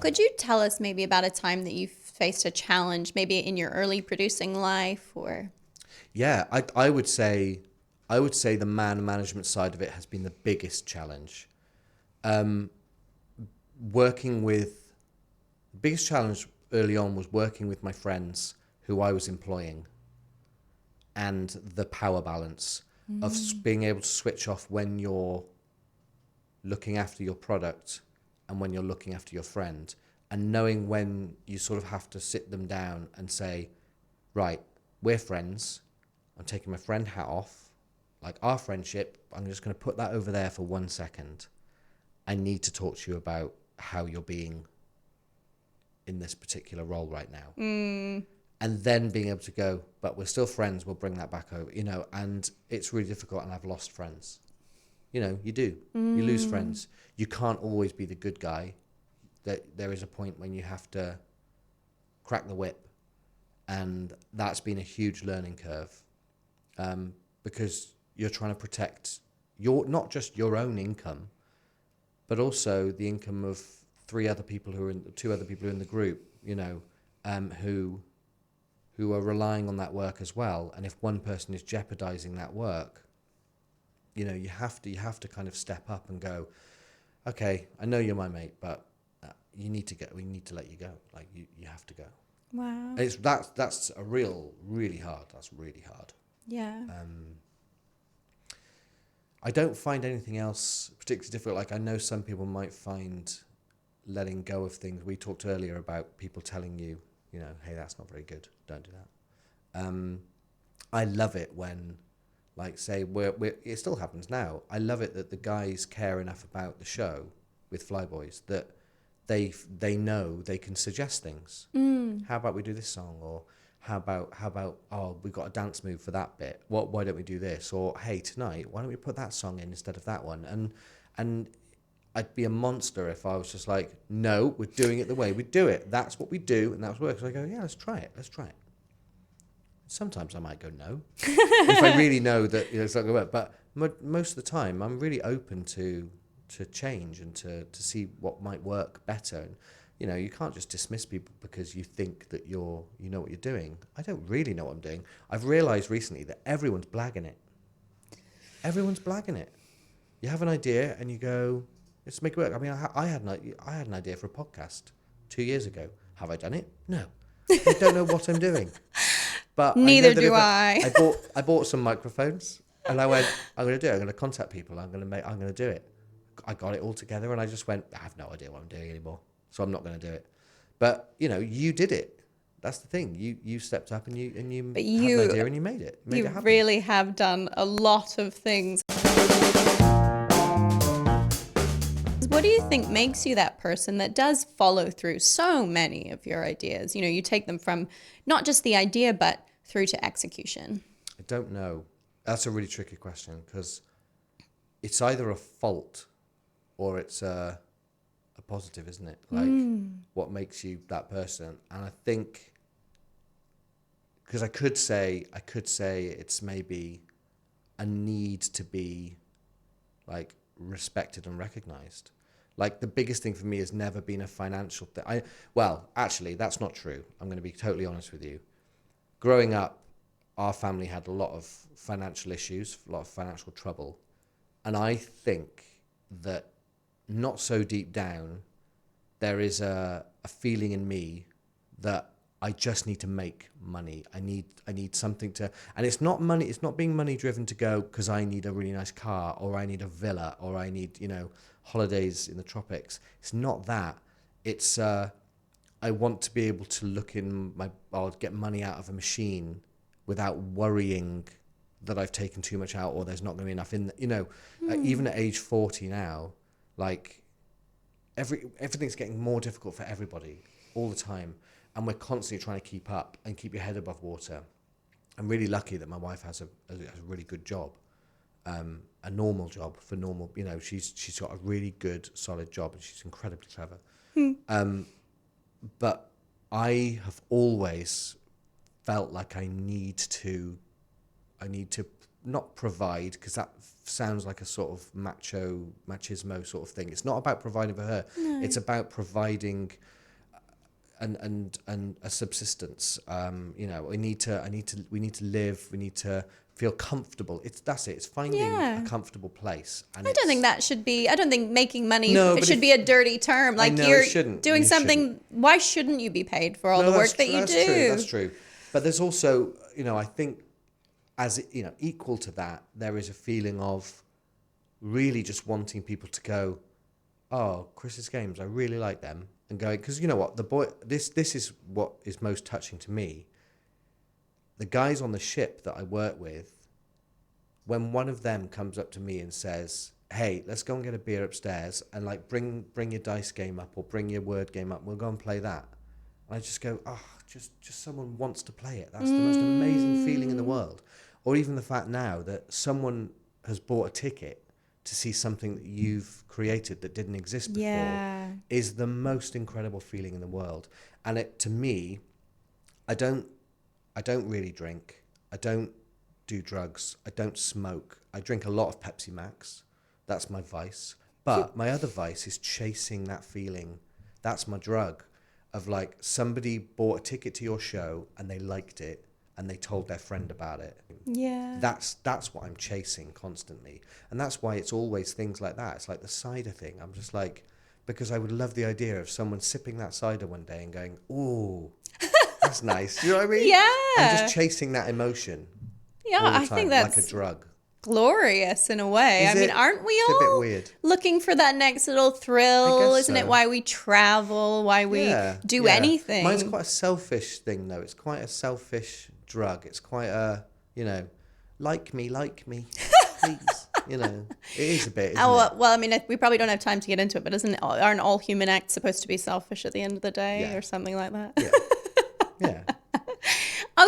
Could you tell us maybe about a time that you faced a challenge, maybe in your early producing life, or? Yeah, I would say the management side of it has been the biggest challenge. The biggest challenge early on was working with my friends who I was employing, and the power balance of being able to switch off when you're looking after your product and when you're looking after your friend, and knowing when you sort of have to sit them down and say, right, we're friends. I'm taking my friend hat off. Like our friendship, I'm just going to put that over there for 1 second. I need to talk to you about how you're being in this particular role right now. And then being able to go, but we're still friends. We'll bring that back over, you know, and it's really difficult. And I've lost friends. You know, you do. You lose friends. You can't always be the good guy. There is a point when you have to crack the whip. And that's been a huge learning curve, because you're trying to protect not just your own income, but also the income of two other people who are in the group, you know, who are relying on that work as well. And if one person is jeopardizing that work, you know, you have to kind of step up and go, okay, I know you're my mate, but you need to go. We need to let you go. Like you have to go. Wow. And that's a really hard. That's really hard. Yeah. I don't find anything else particularly difficult. Like I know some people might find letting go of things. We talked earlier about people telling you, you know, hey, that's not very good. Don't do that. I love it when, like, say, it still happens now. I love it that the guys care enough about the show with FlyBoys that they know they can suggest things. How about we do this song? Or how about oh, we've got a dance move for that bit. Why don't we do this? Or hey, tonight, why don't we put that song in instead of that one? And I'd be a monster if I was just like, no, we're doing it the way we do it. That's what we do, and that's what works. So I go, yeah, let's try it. Sometimes I might go no, if I really know that it's not going to work. But most of the time, I'm really open to change and to see what might work better. And you can't just dismiss people because you think that you know what you're doing. I don't really know what I'm doing. I've realised recently that everyone's blagging it. Everyone's blagging it. You have an idea and you go, let's make it work. I mean, I had an idea for a podcast 2 years ago. Have I done it? No. I don't know what I'm doing. But neither do I. I bought some microphones and I went, I'm going to do it. I'm going to contact people. I'm going to do it. I got it all together and I just went, I have no idea what I'm doing anymore. So I'm not going to do it. But, you did it. That's the thing. You stepped up and you had an idea and you made it. Made it happen. Really have done a lot of things. What do you think makes you that person that does follow through so many of your ideas? You take them from not just the idea, but through to execution. I don't know. That's a really tricky question because it's either a fault or it's a positive, isn't it? Like what makes you that person? And I think because I could say it's maybe a need to be like respected and recognized. Like the biggest thing for me has never been a financial thing. Actually, that's not true. I'm going to be totally honest with you. Growing up, our family had a lot of financial issues, a lot of financial trouble. And I think that not so deep down, there is a feeling in me that I just need to make money. I need something to, and it's not money. It's not being money driven to go because I need a really nice car or I need a villa or I need, holidays in the tropics. It's not that. It's, I want to be able to look I'll get money out of a machine without worrying that I've taken too much out or there's not going to be enough in, even at age 40 now, like everything's getting more difficult for everybody all the time. And we're constantly trying to keep up and keep your head above water. I'm really lucky that my wife has a really good job, a normal job for normal. She's got a really good, solid job, and she's incredibly clever. But I have always felt like I need to not provide, because that sounds like a sort of machismo sort of thing. It's not about providing for her. No. It's about providing and a subsistence. We need to live. We need to feel comfortable. It's finding a comfortable place. And I don't think making money should be a dirty term. Like you're doing something. Why shouldn't you be paid for all the work that you do? That's true. But there's also, I think, equal to that, there is a feeling of really just wanting people to go, oh, Chris's games, I really like them. And going, because you know what, this is what is most touching to me. The guys on the ship that I work with, when one of them comes up to me and says, hey, let's go and get a beer upstairs and like bring your dice game up or bring your word game up, we'll go and play that. And I just go, just someone wants to play it. That's the most amazing feeling in the world. Or even the fact now that someone has bought a ticket to see something that you've created that didn't exist before is the most incredible feeling in the world. And to me, I don't really drink. I don't do drugs. I don't smoke. I drink a lot of Pepsi Max. That's my vice. But my other vice is chasing that feeling. That's my drug of like somebody bought a ticket to your show and they liked it and they told their friend about it. Yeah. That's what I'm chasing constantly. And that's why it's always things like that. It's like the cider thing. I'm just like, because I would love the idea of someone sipping that cider one day and going, ooh, that's nice. Do you know what I mean? Yeah. I'm just chasing that emotion. Yeah, I think that's like a drug. Glorious in a way. Aren't we it's all a bit weird. Looking for that next little thrill? Isn't it why we travel, why we do anything? Mine's quite a selfish thing though. It's quite a selfish drug. It's quite a, you know, like me, please. You know, it is a bit, isn't Oh, it? well, I mean, we probably don't have time to get into it, but aren't all human acts supposed to be selfish at the end of the day, Yeah. or something like that? Yeah.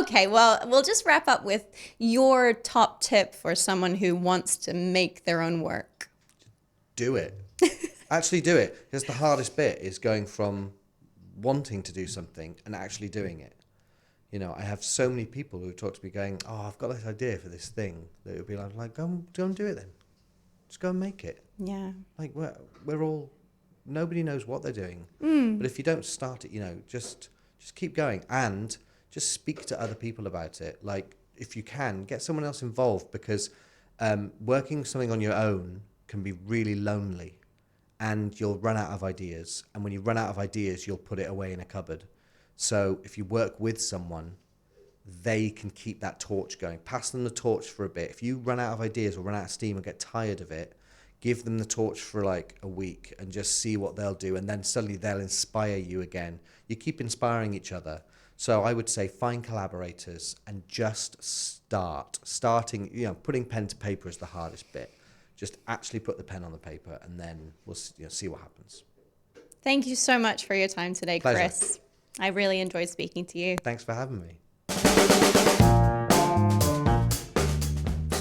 Okay, well, we'll just wrap up with your top tip for someone who wants to make their own work. Do it. Actually do it. Because the hardest bit is going from wanting to do something and actually doing it. You know, I have so many people who talk to me going, oh, I've got this idea for this thing. That would be like, go and do it then. Just go and make it. Yeah. Like, we're all, nobody knows what they're doing. But if you don't start it, you know, just keep going and just speak to other people about it. Like, if you can, get someone else involved, because working something on your own can be really lonely, and you'll run out of ideas. And when you run out of ideas, you'll put it away in a cupboard. So if you work with someone, they can keep that torch going. Pass them the torch for a bit. If you run out of ideas or run out of steam and get tired of it, give them the torch for like a week and just see what they'll do. And then suddenly they'll inspire you again. You keep inspiring each other. So I would say find collaborators and just start. Starting, you know, putting pen to paper is the hardest bit. Just actually put the pen on the paper, and then we'll see what happens. Thank you so much for your time today, Pleasure. Chris. I really enjoyed speaking to you. Thanks for having me.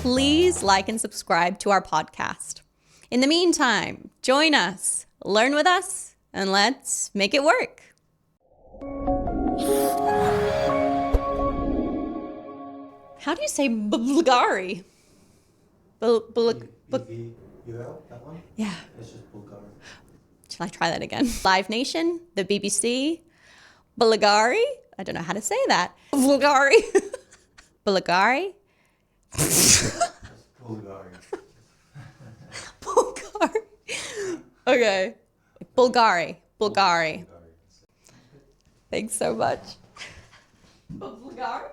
Please like and subscribe to our podcast. In the meantime, join us, learn with us, and let's make it work. How do you say Bulgari? That one? Yeah. It's just Bulgari. Shall I try that again? Live Nation, the BBC, Bulgari. I don't know how to say that. Bulgari. Bulgari. Bulgari. Bulgari. Okay. Bulgari. Thanks so much. Bulgari.